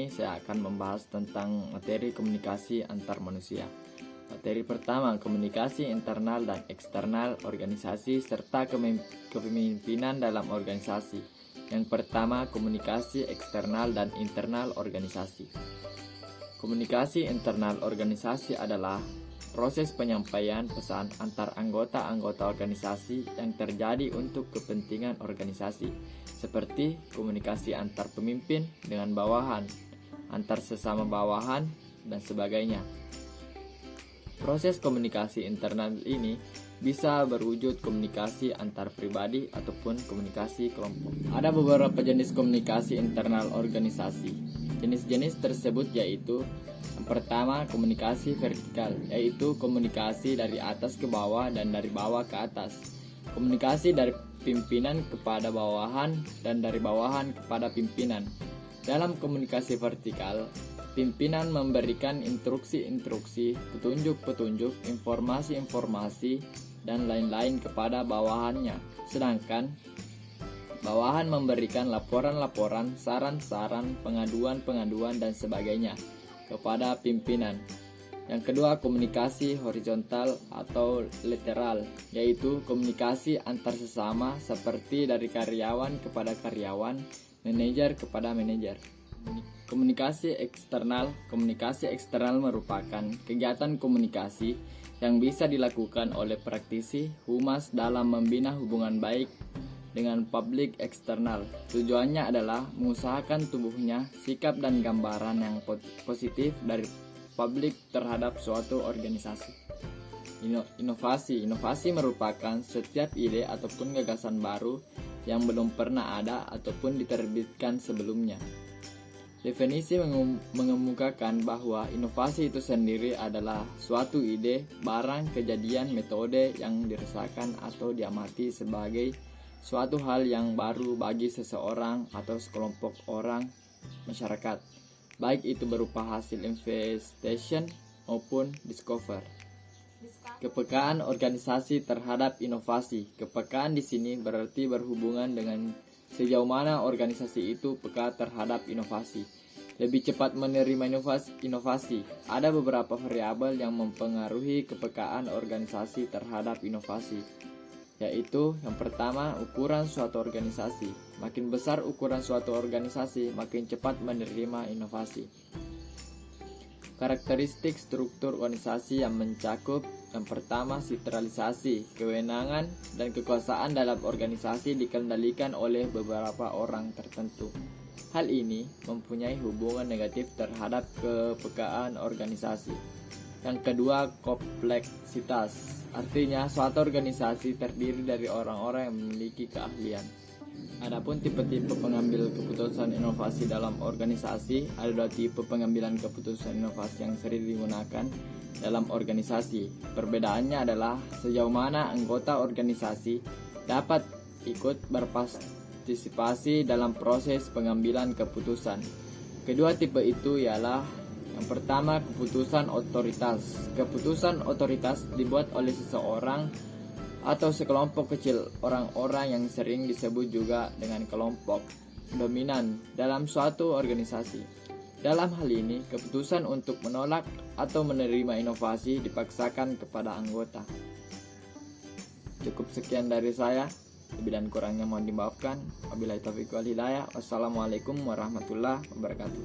ini saya akan membahas tentang materi komunikasi antar manusia. Materi pertama, komunikasi internal dan eksternal organisasi serta kepemimpinan dalam organisasi. Yang pertama, komunikasi eksternal dan internal organisasi. Komunikasi internal organisasi adalah proses penyampaian pesan antar anggota-anggota organisasi yang terjadi untuk kepentingan organisasi, seperti komunikasi antar pemimpin dengan bawahan, antar sesama bawahan, dan sebagainya. Proses komunikasi internal ini bisa berwujud komunikasi antar pribadi ataupun komunikasi kelompok. Ada beberapa jenis komunikasi internal organisasi. Jenis-jenis tersebut yaitu: yang pertama, komunikasi vertikal, yaitu komunikasi dari atas ke bawah dan dari bawah ke atas. Komunikasi dari pimpinan kepada bawahan dan dari bawahan kepada pimpinan. Dalam komunikasi vertikal, pimpinan memberikan instruksi-instruksi, petunjuk-petunjuk, informasi-informasi, dan lain-lain kepada bawahannya. Sedangkan bawahan memberikan laporan-laporan, saran-saran, pengaduan-pengaduan, dan sebagainya kepada pimpinan. Yang kedua, komunikasi horizontal atau lateral, yaitu komunikasi antar sesama seperti dari karyawan kepada karyawan, manajer kepada manajer. Komunikasi eksternal merupakan kegiatan komunikasi yang bisa dilakukan oleh praktisi humas dalam membina hubungan baik dengan publik eksternal. Tujuannya adalah mengusahakan tumbuhnya sikap dan gambaran yang positif dari publik terhadap suatu organisasi. Inovasi merupakan setiap ide ataupun gagasan baru yang belum pernah ada ataupun diterbitkan sebelumnya. Definisi mengemukakan bahwa inovasi itu sendiri adalah suatu ide, barang, kejadian, metode yang dirasakan atau diamati sebagai suatu hal yang baru bagi seseorang atau sekelompok orang masyarakat, baik itu berupa hasil investigation maupun discover. Kepekaan organisasi terhadap inovasi. Kepekaan di sini berarti berhubungan dengan sejauh mana organisasi itu peka terhadap inovasi. Lebih cepat menerima inovasi. Ada beberapa variabel yang mempengaruhi kepekaan organisasi terhadap inovasi, yaitu yang pertama, ukuran suatu organisasi. Makin besar ukuran suatu organisasi, makin cepat menerima inovasi. Karakteristik struktur organisasi yang mencakup: yang pertama, sentralisasi. Kewenangan dan kekuasaan dalam organisasi dikendalikan oleh beberapa orang tertentu. Hal ini mempunyai hubungan negatif terhadap kepekaan organisasi. Yang kedua, kompleksitas. Artinya suatu organisasi terdiri dari orang-orang yang memiliki keahlian. Adapun tipe-tipe pengambil keputusan inovasi dalam organisasi, ada dua tipe pengambilan keputusan inovasi yang sering digunakan dalam organisasi. Perbedaannya adalah sejauh mana anggota organisasi dapat ikut berpartisipasi dalam proses pengambilan keputusan. Kedua tipe itu ialah: yang pertama, keputusan otoritas. Keputusan otoritas dibuat oleh seseorang atau sekelompok kecil orang-orang yang sering disebut juga dengan kelompok dominan dalam suatu organisasi. Dalam hal ini, keputusan untuk menolak atau menerima inovasi dipaksakan kepada anggota. Cukup sekian dari saya. Lebih dan kurangnya mohon dimaafkan. Wabillahi taufiq wal hidayah. Wassalamualaikum warahmatullahi wabarakatuh.